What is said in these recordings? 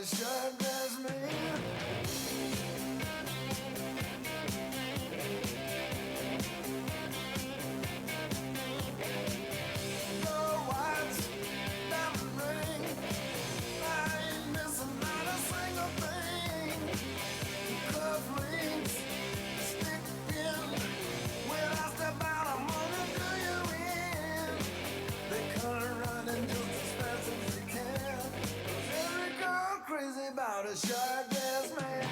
a shirt-dressed man. No watch, diamond ring, I ain't missing not a single thing. Cufflinks, stick pin, when I step out I'm gonna do you in. They come running just as fast as they can. 'Cause every girl crazy about a shirt-dressed man.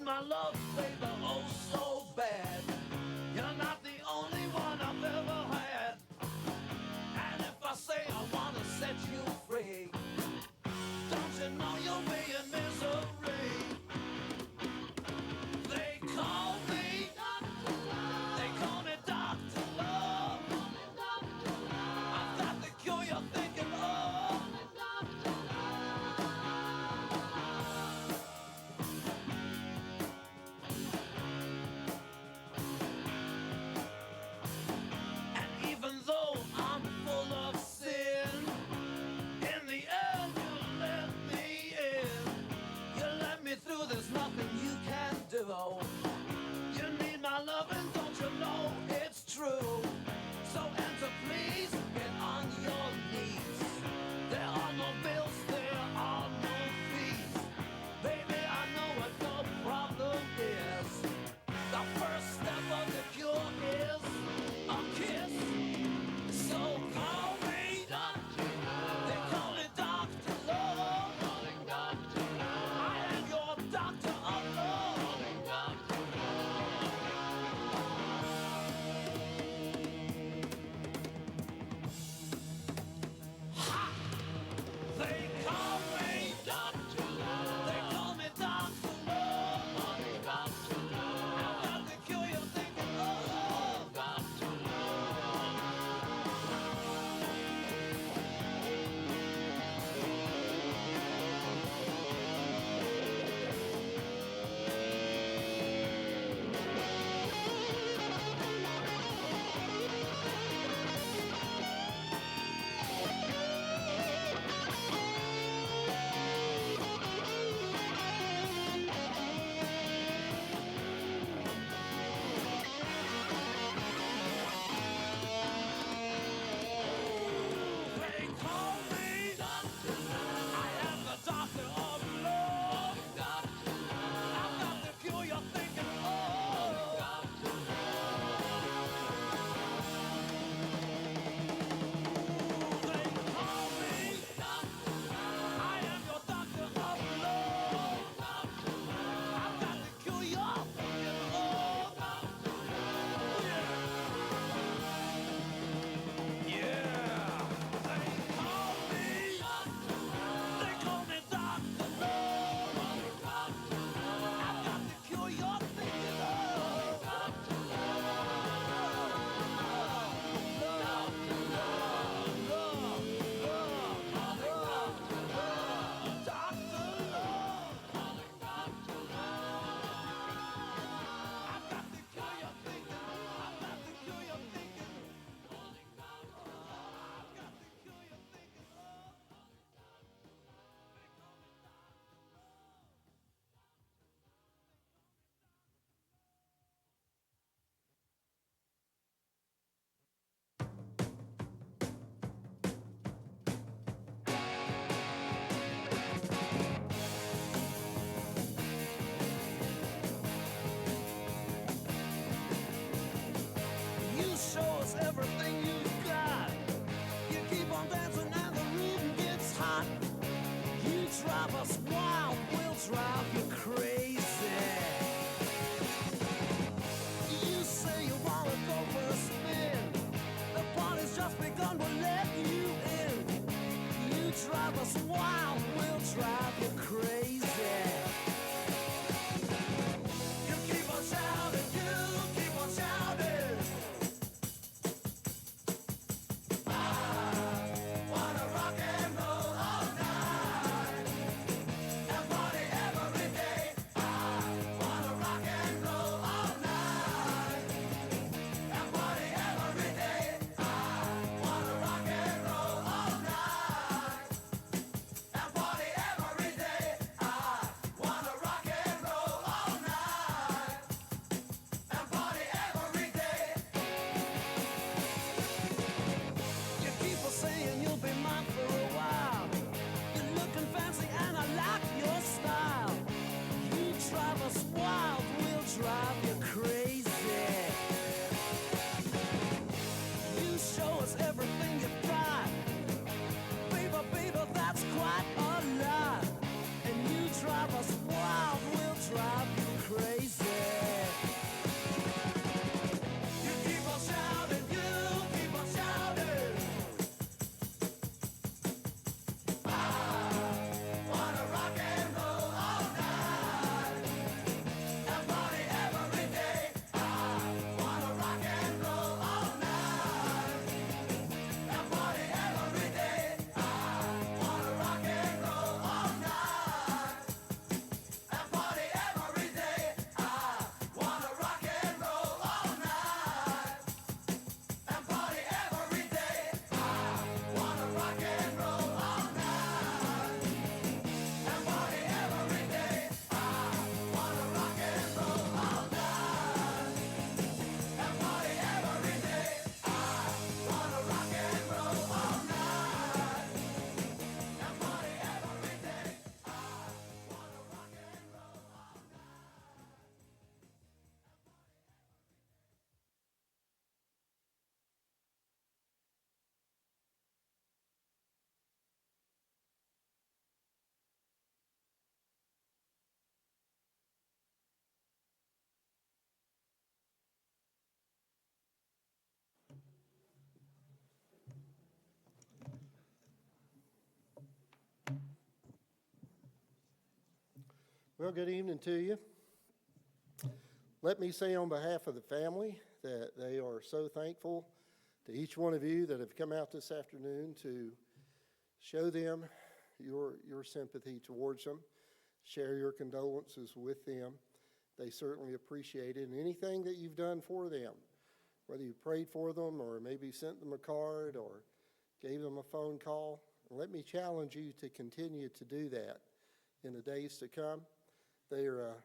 My love, baby, oh so bad. You're not the only one I've ever had. And if I say I wanna set you free, don't you know you'll be in misery? They call me Dr. Love. They call me Dr. Love. I've got the cure you're thinking of. I'm full of sin. In the end, you let me in. drive us wild, we'll drive you crazy. You keep on shouting, you keep on shouting. I wanna rock and roll all night and party every day. I wanna rock and roll all night and party every day. I wanna rock and roll all night and party every day. I wanna rock and roll all night and party every day. You keep on saying you'll be mine for a while. You're looking fancy and I like your style. You drive us wild, we'll drive you crazy. You show us everything you've got. Baby, baby, that's quite a lot. And you drive us wild, we'll drive you crazy. You keep on shouting, you keep on shouting. I wanna rock and roll all night and party every day. I wanna rock and roll all night and party every day. I wanna rock and roll all night and party every day. I wanna rock and roll all night and party every day. I wanna rock and roll all night and party every day. I wanna rock and roll all night and party every day. I wanna rock and roll all night and party every day. I wanna rock and roll all night. Well, good evening to you. Let me say on behalf of the family that they are so thankful to each one of you that have come out this afternoon to show them your sympathy towards them, share your condolences with them. They certainly appreciate it. And anything that you've done for them, whether you prayed for them or maybe sent them a card or gave them a phone call, let me challenge you to continue to do that in the days to come. They're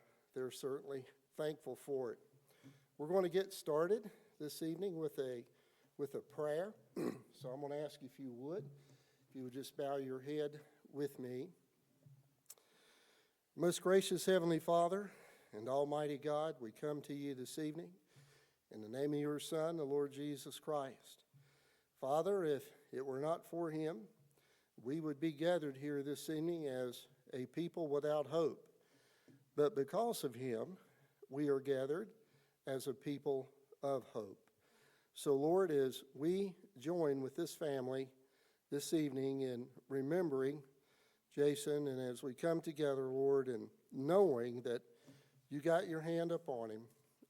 certainly thankful for it. We're going to get started this evening with a prayer. So I'm going to ask you if you would just bow your head with me. Most gracious Heavenly Father and Almighty God, we come to you this evening in the name of your Son, the Lord Jesus Christ. Father, if it were not for him, we would be gathered here this evening as a people without hope. But because of him, we are gathered as a people of hope. So, Lord, as we join with this family this evening in remembering Jason, and as we come together, Lord, and knowing that you got your hand upon him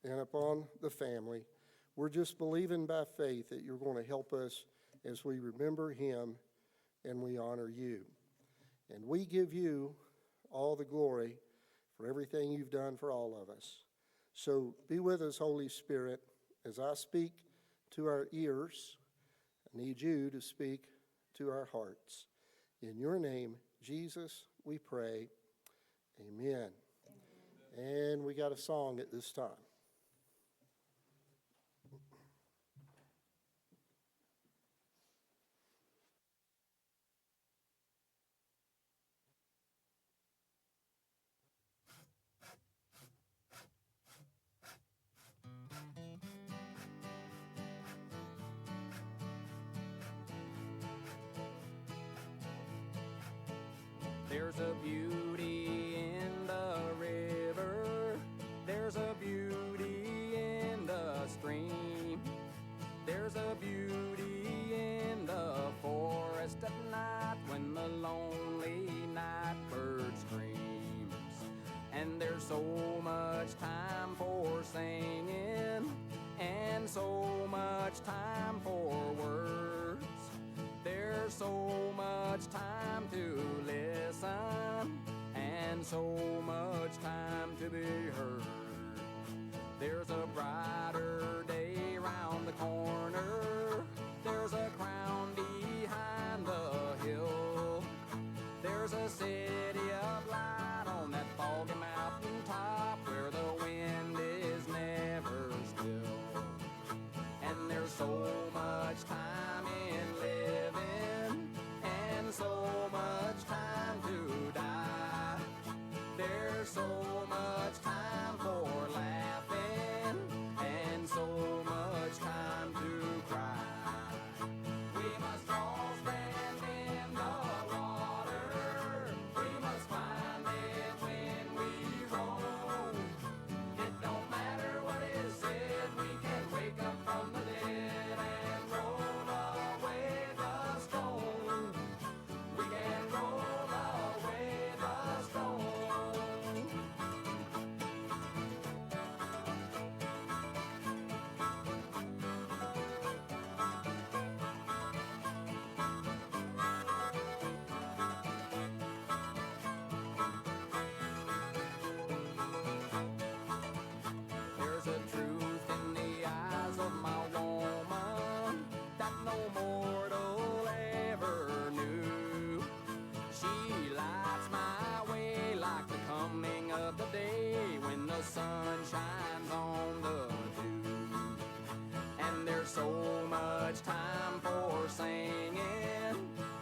and upon the family, we're just believing by faith that you're going to help us as we remember him and we honor you. And we give you all the glory for everything you've done for all of us. So be with us, Holy Spirit, as I speak to our ears. I need you to speak to our hearts. In your name, Jesus, we pray. Amen. And we got a song at this time. There's a beauty in the river, there's a beauty in the stream, there's a beauty in the forest at night when the there's so much time to listen and so much time to be heard. There's a brighter day round the corner. There's a crown behind the hill. There's a city of light on that foggy mountain top where the wind is never still. And there's so much time in living and so much time to die. There's so much time for laughing and so much time to cry. We must all stand in the water. We must find it when we roll. It don't matter what is said, we can wake up from the dead and roll away the stone. We can roll away the stone. There's a truth in the eyes of my woman that no mortal ever knew. She lights my way like the coming of the day when the sun shines on the dew. And there's so much time for singing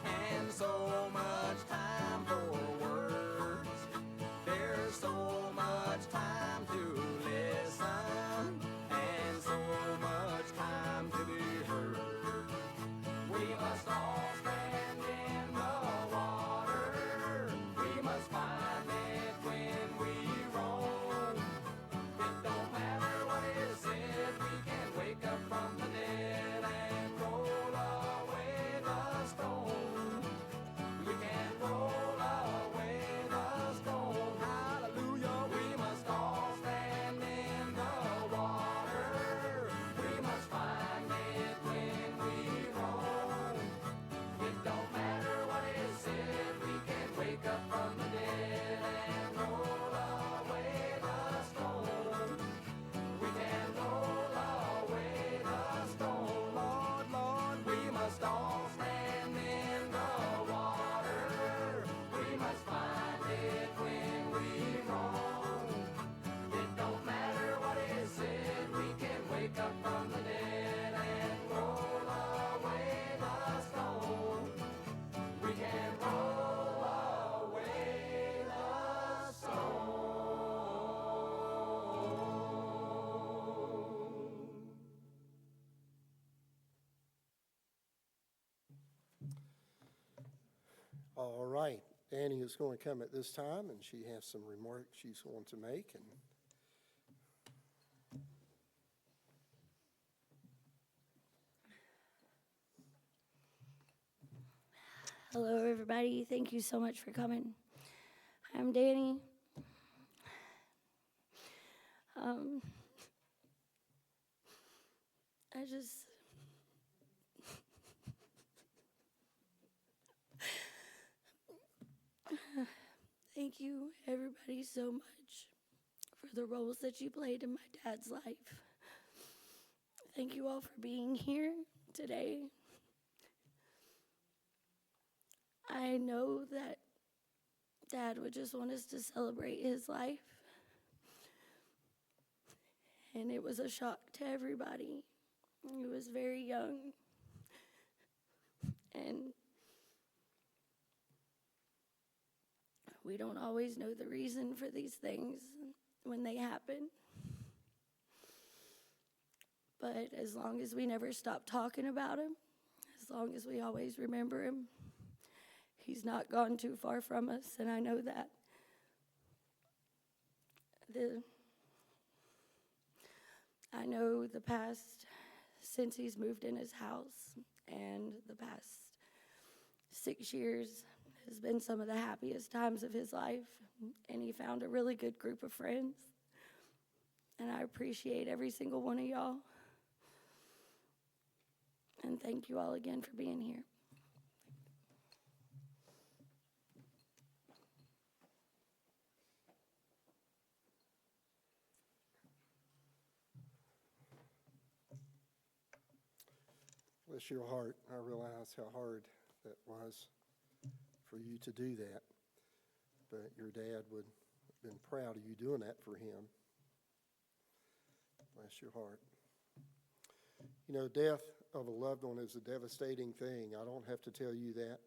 and so much time for words. There's so much time to listen and so much time to be heard. We must all stand in the water. We must find it when we roll. It don't matter what is said, we can wake up from the dead and roll away the stone. We can roll away the stone. Hallelujah. We must all stand in the water. We must find it when we roll. It don't matter what is said, we can wake up from the dead and roll away the stone. We can roll away the stone. Lord, Lord, we must all stand in the water. We must find it when we roll. It don't matter what is said, we can wake up from the dead and roll away the stone. We can roll away the stone. All right, Annie is going to come at this time, and she has some remarks she's going to make. And Hello, everybody. Thank you so much for coming. I'm Danny. I just thank you, everybody, so much for the roles that you played in my dad's life. Thank you all for being here today. I know that Dad would just want us to celebrate his life. And it was a shock to everybody. He was very young. And we don't always know the reason for these things when they happen. But as long as we never stop talking about him, as long as we always remember him, he's not gone too far from us, and I know that. I know the past, since he's moved in his house, and the past 6 years has been some of the happiest times of his life, and he found a really good group of friends, and I appreciate every single one of y'all. And thank you all again for being here. Bless your heart. I realize how hard that was for you to do that. But your dad would have been proud of you doing that for him. Bless your heart. You know, death of a loved one is a devastating thing. I don't have to tell you that.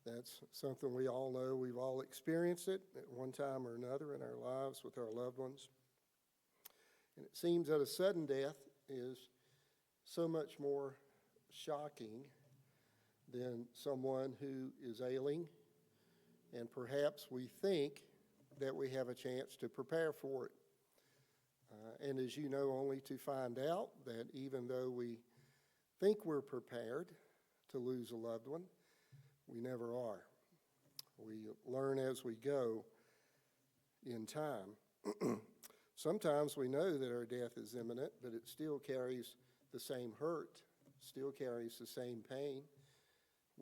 That's something we all know. We've all experienced it at one time or another in our lives with our loved ones. And it seems that a sudden death is so much more shocking than someone who is ailing, and perhaps we think that we have a chance to prepare for it. And as you know, only to find out that even though we think we're prepared to lose a loved one, we never are. We learn as we go in time. Sometimes we know that our death is imminent, but it still carries the same hurt, still carries the same pain.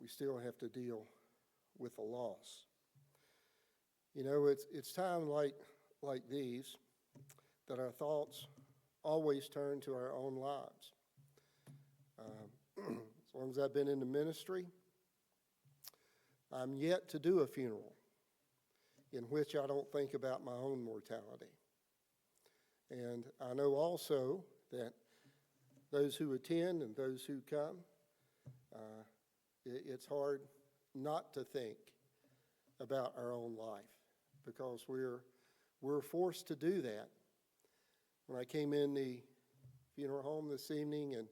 We still have to deal with the loss. You know, it's times like these that our thoughts always turn to our own lives. As long as I've been in the ministry, I'm yet to do a funeral in which I don't think about my own mortality. And I know also that those who attend and those who come, it's hard not to think about our own life because we're forced to do that. When I came in the funeral home this evening and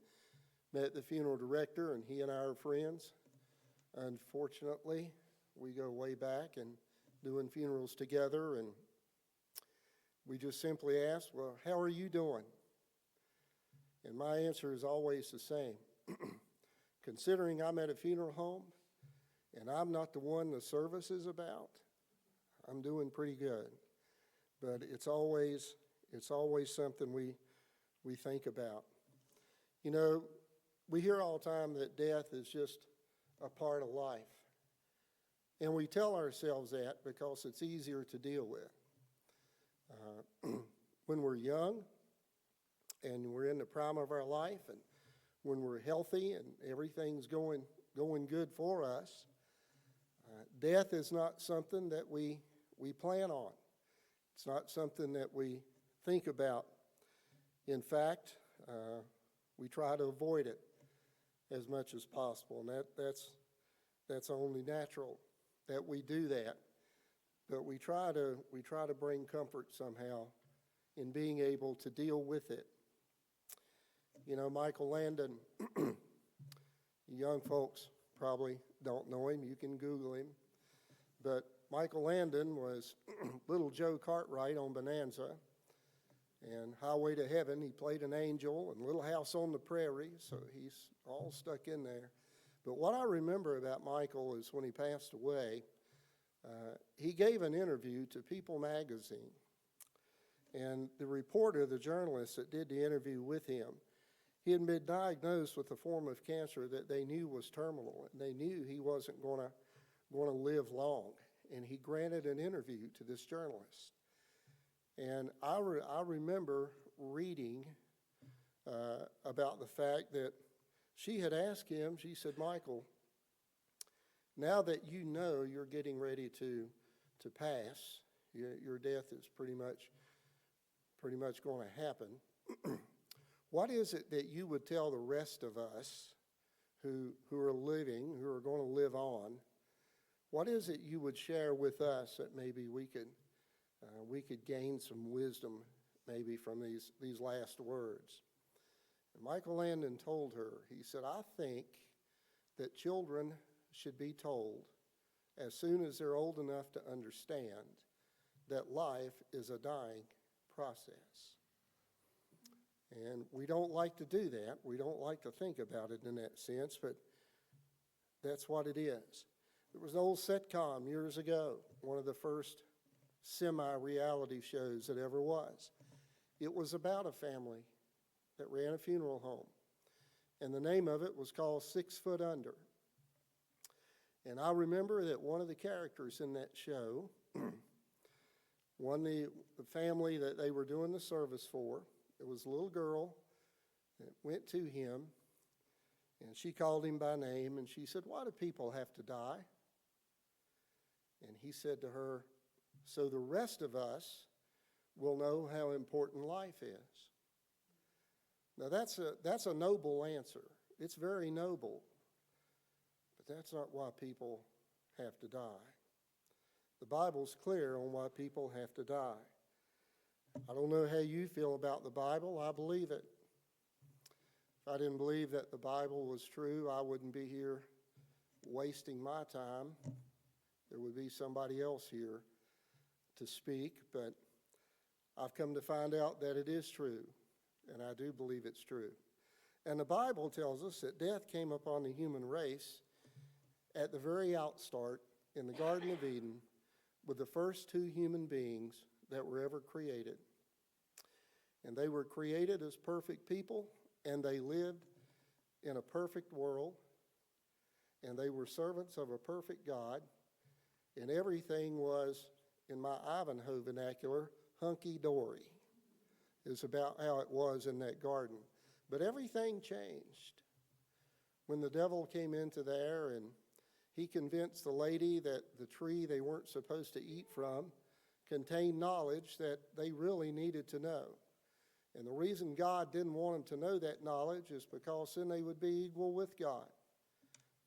met the funeral director, and he and I are friends, unfortunately, we go way back and doing funerals together, and we just simply ask, well, how are you doing? And my answer is always the same. Considering I'm at a funeral home and I'm not the one the service is about, I'm doing pretty good. But it's always something we think about. You know, we hear all the time that death is just a part of life. And we tell ourselves that because it's easier to deal with. When we're young and we're in the prime of our life and when we're healthy and everything's going good for us, death is not something that we plan on. It's not something that we think about. In fact, we try to avoid it as much as possible, and that's only natural that we do that. But we try to bring comfort somehow in being able to deal with it. You know, Michael Landon, young folks probably don't know him. You can Google him. But Michael Landon was little Joe Cartwright on Bonanza. And Highway to Heaven, he played an angel, and Little House on the Prairie, so he's all stuck in there. But what I remember about Michael is when he passed away, he gave an interview to People magazine. And the reporter, the journalist that did the interview with him, he had been diagnosed with a form of cancer that they knew was terminal, and they knew he wasn't going to live long. And he granted an interview to this journalist. And I remember reading about the fact that she had asked him, she said, Michael, now that you know you're getting ready to pass, your death is pretty much going to happen, what is it that you would tell the rest of us who are living, who are going to live on, what is it you would share with us that maybe we could gain some wisdom maybe from these last words? And Michael Landon told her, he said, I think that children should be told as soon as they're old enough to understand that life is a dying process. And we don't like to do that. We don't like to think about it in that sense, but that's what it is. There was an old sitcom years ago, one of the first semi-reality shows that ever was. It was about a family that ran a funeral home, and the name of it was called 6 Foot Under. And I remember that one of the characters in that show, the family that they were doing the service for, it was a little girl that went to him, And she called him by name, and she said, "Why do people have to die?" And he said to her, "So the rest of us will know how important life is." Now that's a noble answer. It's very noble. But that's not why people have to die. The Bible's clear on why people have to die. I don't know how you feel about the Bible. I believe it. If I didn't believe that the Bible was true, I wouldn't be here wasting my time. There would be somebody else here to speak, but I've come to find out that it is true, and I do believe it's true. And the Bible tells us that death came upon the human race at the very outstart in the Garden of Eden with the first two human beings that were ever created. And they were created as perfect people, and they lived in a perfect world, and they were servants of a perfect God, and everything was, in my Ivanhoe vernacular, hunky-dory, is about how it was in that garden. But everything changed when the devil came into there, and he convinced the lady that the tree they weren't supposed to eat from contained knowledge that they really needed to know. And the reason God didn't want them to know that knowledge is because then they would be equal with God.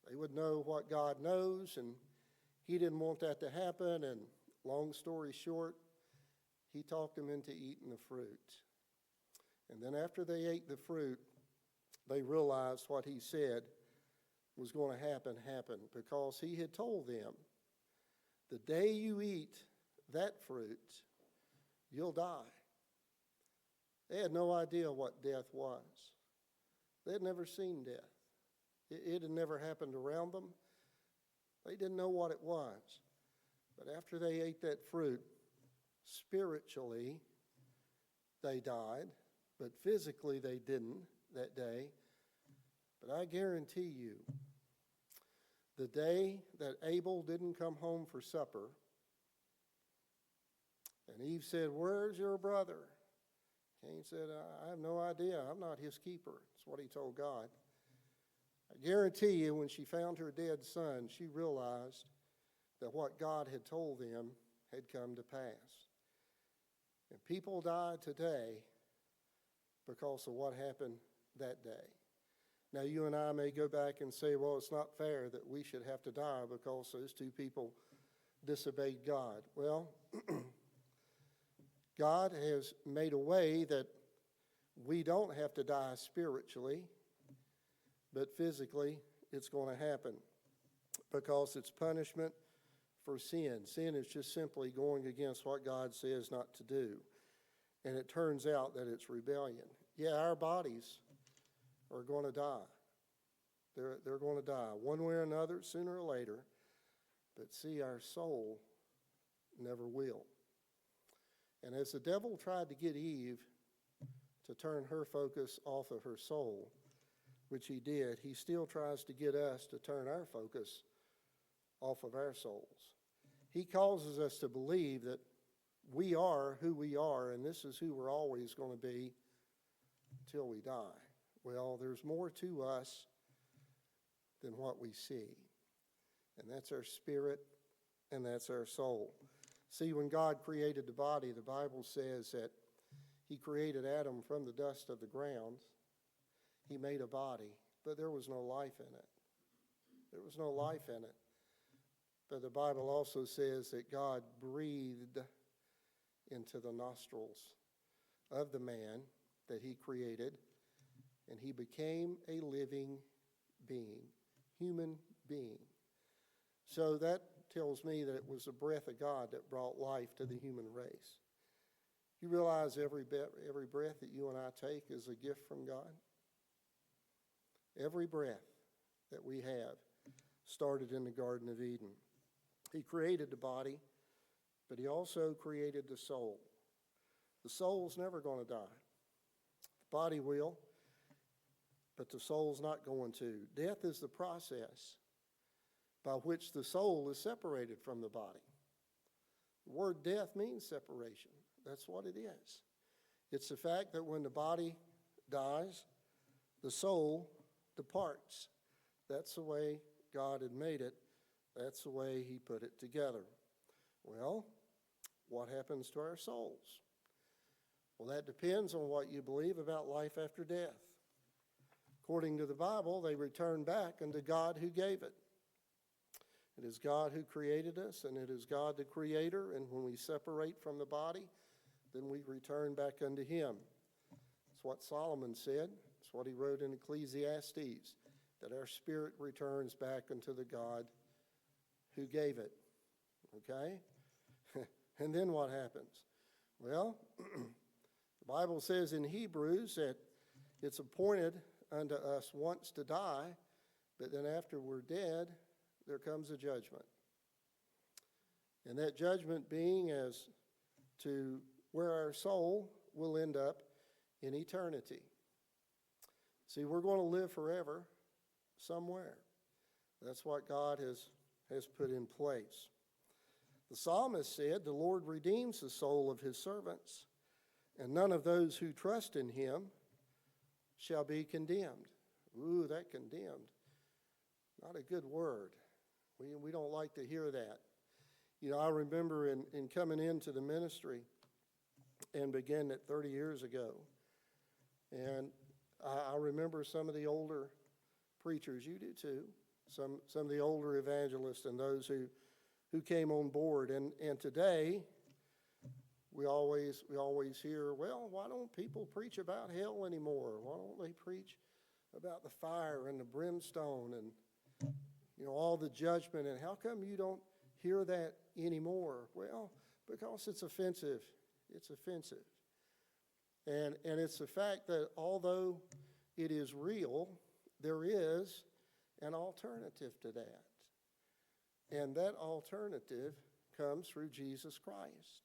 They would know what God knows, and he didn't want that to happen. And long story short, he talked them into eating the fruit. And then after they ate the fruit, they realized what he said was going to happen because he had told them, the day you eat that fruit, you'll die. They had no idea what death was. They had never seen death. It had never happened around them. They didn't know what it was. But after they ate that fruit, spiritually, they died, but physically they didn't that day. But I guarantee you, the day that Abel didn't come home for supper, and Eve said, "Where's your brother?" Cain said, "I have no idea. I'm not his keeper." That's what he told God. I guarantee you, when she found her dead son, she realized that what God had told them had come to pass. And people die today because of what happened that day. Now, you and I may go back and say, well, it's not fair that we should have to die because those two people disobeyed God. Well, God has made a way that we don't have to die spiritually, but physically it's going to happen because it's punishment for sin. Sin is just simply going against what God says not to do. And it turns out that it's rebellion. Yeah, our bodies are going to die. They're going to die one way or another, sooner or later. But see, our soul never will. And as the devil tried to get Eve to turn her focus off of her soul, which he did, he still tries to get us to turn our focus off of our souls. He causes us to believe that we are who we are, and this is who we're always going to be until we die. Well, there's more to us than what we see, and that's our spirit and that's our soul. See, when God created the body, the Bible says that he created Adam from the dust of the ground. He made a body, but there was no life in it. There was no life in it. But the Bible also says that God breathed into the nostrils of the man that he created, and he became a living being, human being. So that tells me that it was the breath of God that brought life to the human race. You realize every breath that you and I take is a gift from God? Every breath that we have started in the Garden of Eden. He created the body, but he also created the soul. The soul's never going to die. The body will, but the soul's not going to. Death is the process by which the soul is separated from the body. The word death means separation. That's what it is. It's the fact that when the body dies, the soul departs. That's the way God had made it. That's the way he put it together. Well, what happens to our souls? Well, that depends on what you believe about life after death. According to the Bible, they return back unto God who gave it. It is God who created us, and it is God the Creator, and when we separate from the body, then we return back unto him. That's what Solomon said. That's what he wrote in Ecclesiastes, that our spirit returns back unto the God who gave it. Okay? And then what happens? Well, the Bible says in Hebrews that it's appointed unto us once to die, but then after we're dead, there comes a judgment. And that judgment being as to where our soul will end up in eternity. See, we're going to live forever somewhere. That's what God has put in place. The psalmist said, "The Lord redeems the soul of his servants, and none of those who trust in him shall be condemned." Ooh, that condemned. Not a good word. We don't like to hear that. You know, I remember in coming into the ministry and began it 30 years ago. And I remember some of the older preachers, you do too, some of the older evangelists and those who came on board. And today, we always hear, well, why don't people preach about hell anymore? Why don't they preach about the fire and the brimstone and, you know, all the judgment? And how come you don't hear that anymore? Well, because it's offensive. It's offensive. And it's the fact that although it is real, there is an alternative to that. And that alternative comes through Jesus Christ.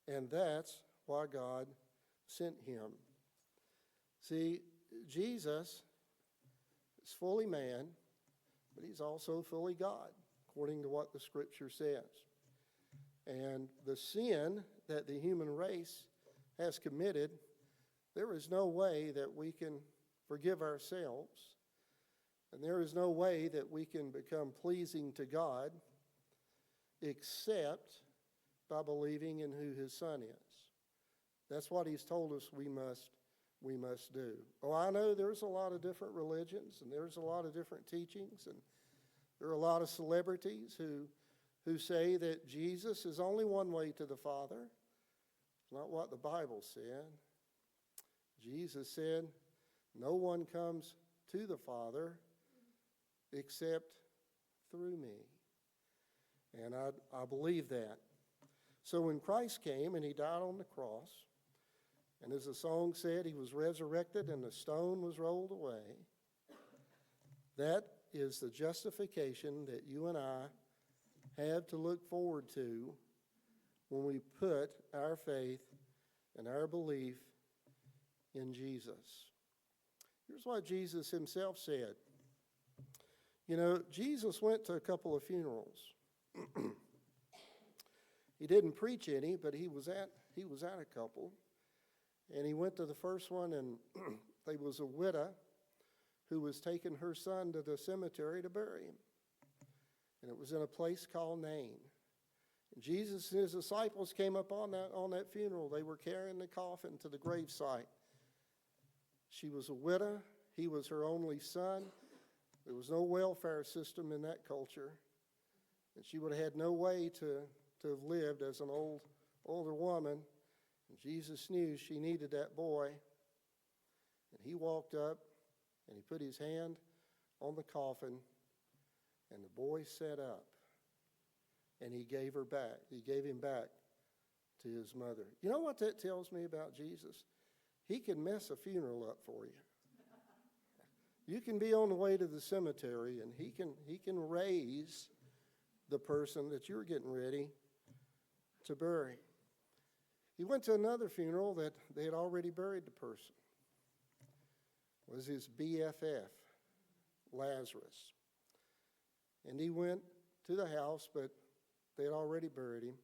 And that's why God sent him. See, Jesus is fully man, but he's also fully God, according to what the Scripture says. And the sin that the human race has committed, there is no way that we can forgive ourselves, and there is no way that we can become pleasing to God except by believing in who his Son is. That's what he's told us we must do. Oh, I know there's a lot of different religions, and there's a lot of different teachings, and there are a lot of celebrities who say that Jesus is only one way to the Father. It's not what the Bible said. Jesus said, "No one comes to the Father except through me." And I believe that. So when Christ came and he died on the cross, and as the song said, he was resurrected and the stone was rolled away, that is the justification that you and I have to look forward to when we put our faith and our belief in Jesus. Here's what Jesus himself said. You know, Jesus went to a couple of funerals. He didn't preach any, but he was at a couple. And he went to the first one, and there was a widow who was taking her son to the cemetery to bury him. And it was in a place called Nain. And Jesus and his disciples came up on that funeral. They were carrying the coffin to the gravesite. She was a widow. He was her only son. There was no welfare system in that culture. And she would have had no way to have lived as an older woman. And Jesus knew she needed that boy. And he walked up and he put his hand on the coffin, and the boy sat up. And he gave her back. He gave him back to his mother. You know what that tells me about Jesus? He can mess a funeral up for you. You can be on the way to the cemetery, and he can raise the person that you're getting ready to bury. He went to another funeral that they had already buried the person. It was his BFF, Lazarus. And he went to the house, but they had already buried him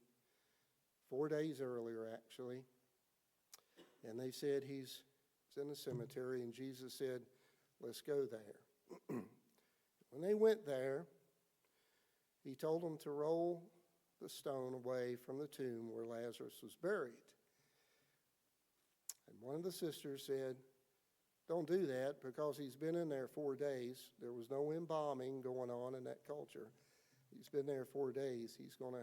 4 days earlier, actually. And they said he's in the cemetery, and Jesus said, let's go there. When they went there, he told them to roll the stone away from the tomb where Lazarus was buried. And one of the sisters said, don't do that because he's been in there 4 days. There was no embalming going on in that culture. He's been there 4 days. He's gonna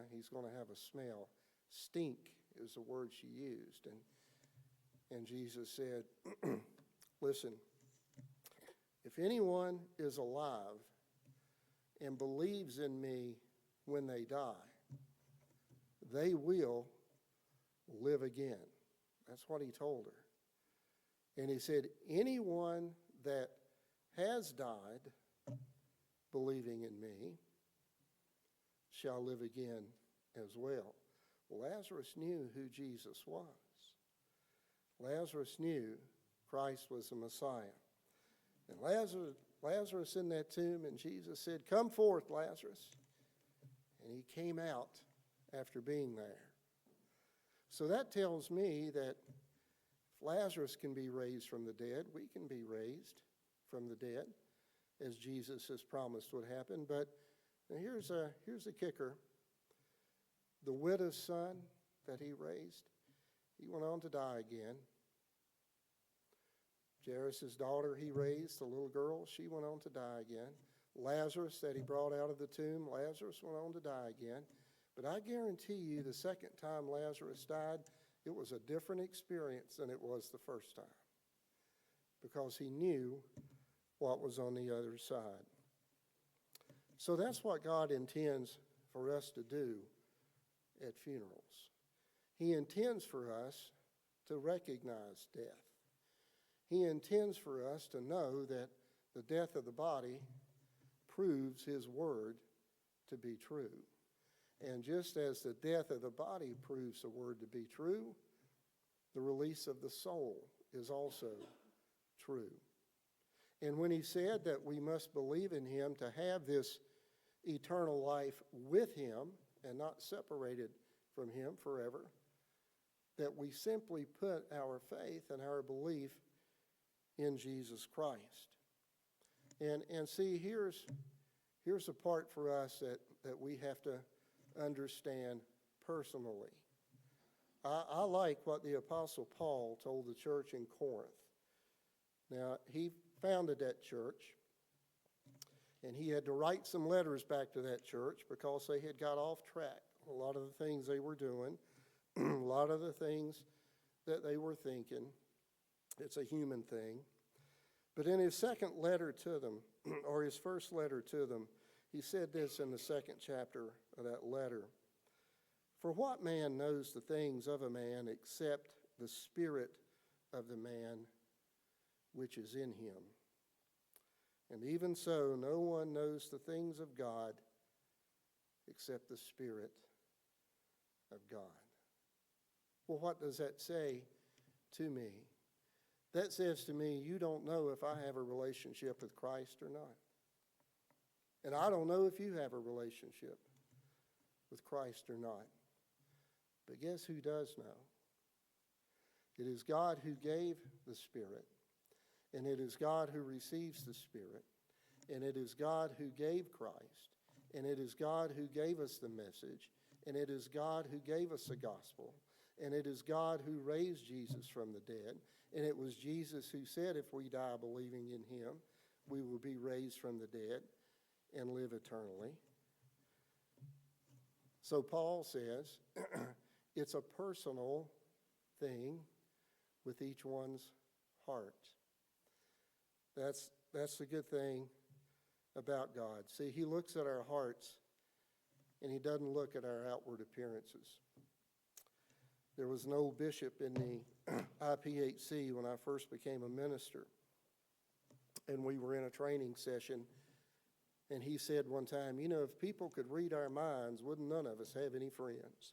have a smell. Stink is the word she used. And Jesus said, listen, if anyone is alive and believes in me when they die, they will live again. That's what he told her. And he said, anyone that has died believing in me shall live again as well. Lazarus knew who Jesus was. Lazarus knew Christ was the Messiah. And Lazarus in that tomb, and Jesus said, come forth, Lazarus. And he came out after being there. So that tells me that if Lazarus can be raised from the dead, we can be raised from the dead, as Jesus has promised would happen. But here's a kicker. The widow's son that he raised, he went on to die again. Jairus' daughter he raised, the little girl, she went on to die again. Lazarus that he brought out of the tomb, Lazarus went on to die again. But I guarantee you the second time Lazarus died, it was a different experience than it was the first time, because he knew what was on the other side. So that's what God intends for us to do at funerals. He intends for us to recognize death. He intends for us to know that the death of the body proves his word to be true. And just as the death of the body proves the word to be true, the release of the soul is also true. And when he said that we must believe in him to have this eternal life with him and not separated from him forever, that we simply put our faith and our belief in Jesus Christ. And see, here's a part for us that we have to understand personally. I like what the Apostle Paul told the church in Corinth. Now, he founded that church, and he had to write some letters back to that church because they had got off track. A lot of the things they were doing, a lot of the things that they were thinking. It's a human thing. But in his second letter to them, or his first letter to them, he said this in the second chapter of that letter. For what man knows the things of a man except the spirit of the man which is in him? And even so, no one knows the things of God except the Spirit of God. Well, what does that say to me? That says to me, you don't know if I have a relationship with Christ or not. And I don't know if you have a relationship with Christ or not. But guess who does know? It is God who gave the Spirit, and it is God who receives the Spirit, and it is God who gave Christ, and it is God who gave us the message, and it is God who gave us the gospel, and it is God who raised Jesus from the dead, and it was Jesus who said if we die believing in him, we will be raised from the dead and live eternally. So Paul says it's a personal thing with each one's heart. That's the good thing about God. See, he looks at our hearts, and he doesn't look at our outward appearances. There was an old bishop in the IPHC when I first became a minister, and we were in a training session, and he said one time, you know, if people could read our minds, wouldn't none of us have any friends?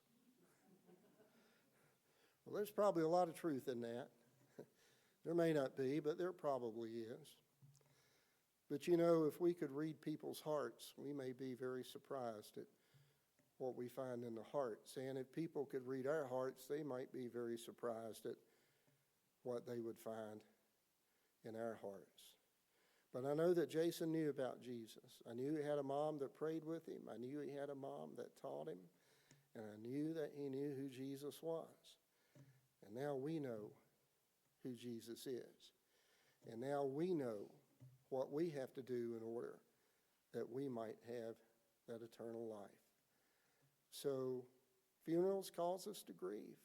Well, there's probably a lot of truth in that. There may not be, but there probably is. But you know, if we could read people's hearts, we may be very surprised at what we find in the hearts. And if people could read our hearts, they might be very surprised at what they would find in our hearts. But I know that Jason knew about Jesus. I knew he had a mom that prayed with him. I knew he had a mom that taught him. And I knew that he knew who Jesus was. And now we know who Jesus is. And now we know what we have to do in order that we might have that eternal life. So funerals cause us to grieve.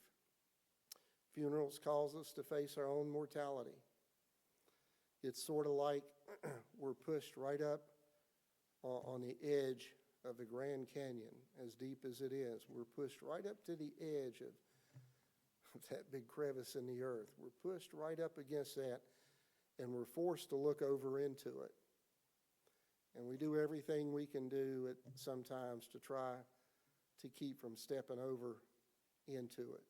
Funerals cause us to face our own mortality. It's sort of like we're pushed right up on the edge of the Grand Canyon, as deep as it is. We're pushed right up to the edge of that big crevice in the earth. We're pushed right up against that, and we're forced to look over into it. And we do everything we can do sometimes to try to keep from stepping over into it.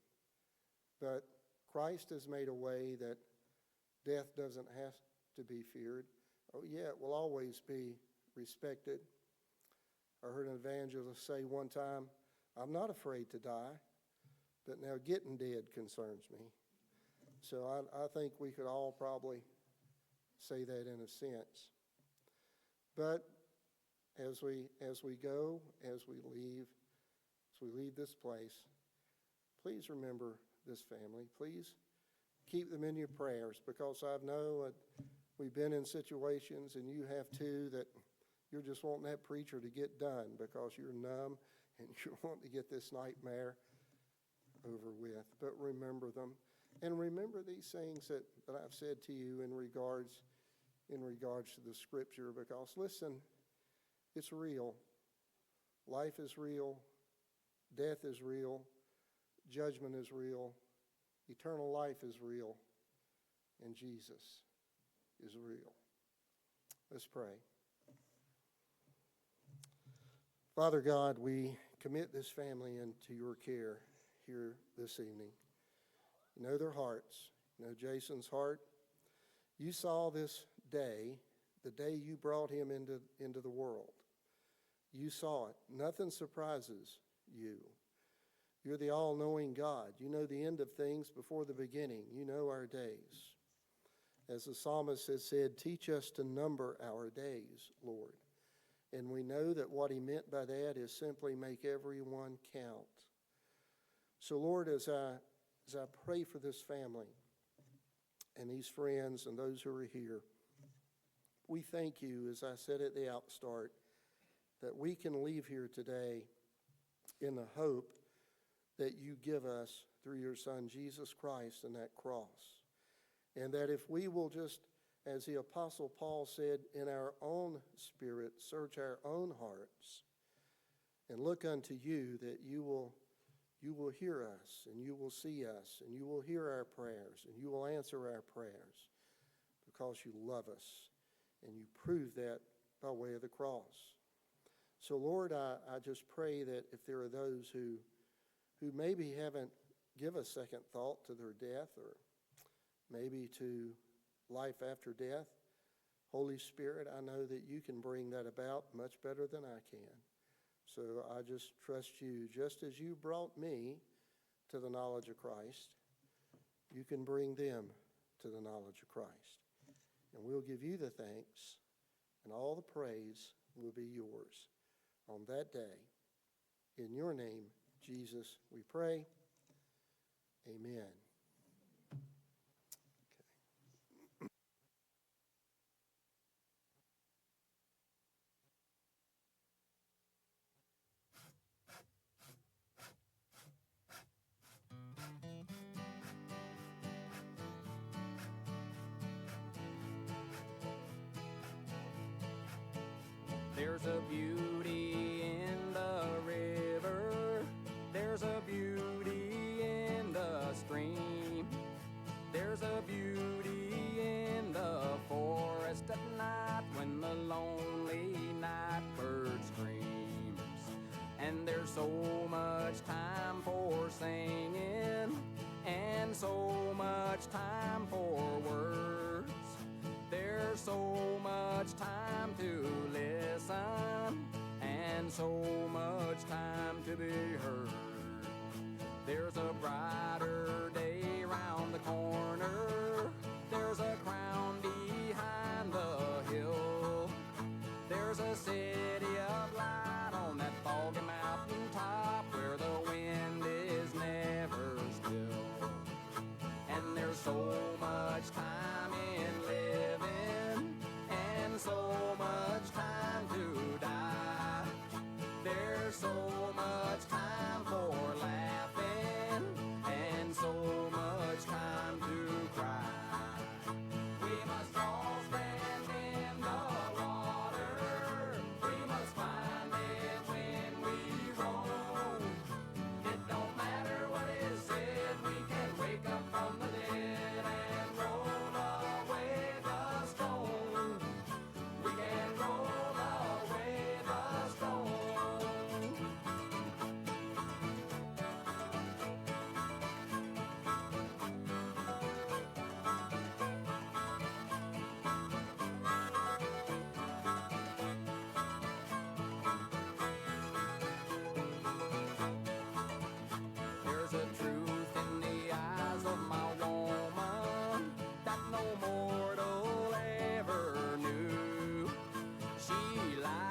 But Christ has made a way that death doesn't have to be feared. Oh, yeah, it will always be respected. I heard an evangelist say one time, I'm not afraid to die, but now getting dead concerns me. So I think we could all probably say that in a sense. But as we go, as we leave this place, please remember this family. Please keep them in your prayers, because I know we've been in situations, and you have too, that you're just wanting that preacher to get done because you're numb and you're wanting to get this nightmare over with. But remember them, and remember these things that I've said to you in regards to the scripture, because listen, it's real. Life is real. Death is real. Judgment is real. Eternal life is real. And Jesus is real. Let's pray. Father God, we commit this family into your care here this evening. You know their hearts. You know Jason's heart. You saw this day, the day you brought him into the world. You saw it. Nothing surprises you. You're the all-knowing God. You know the end of things before the beginning. You know our days. As the psalmist has said, teach us to number our days, Lord. And we know that what he meant by that is simply make everyone count. So, Lord, as I pray for this family and these friends and those who are here, we thank you, as I said at the outstart, that we can leave here today in the hope that you give us through your Son, Jesus Christ, and that cross. And that if we will just, as the Apostle Paul said, in our own spirit, search our own hearts and look unto you, that you will hear us, and you will see us, and you will hear our prayers, and you will answer our prayers, because you love us, and you prove that by way of the cross. So, Lord, I just pray that if there are those who maybe haven't given a second thought to their death, or maybe to life after death, Holy Spirit, I know that you can bring that about much better than I can. So I just trust you. Just as you brought me to the knowledge of Christ, you can bring them to the knowledge of Christ. And we'll give you the thanks, and all the praise will be yours on that day. In your name, Jesus, we pray. Amen. There's a beauty in the river. There's a beauty in the stream. There's a beauty in the forest at night when the lonely night bird screams. And there's so much time for singing, and so much time for words. There's so much time to listen, and so much time to be heard. There's a brighter day round the corner. There's a crown behind the hill. She likes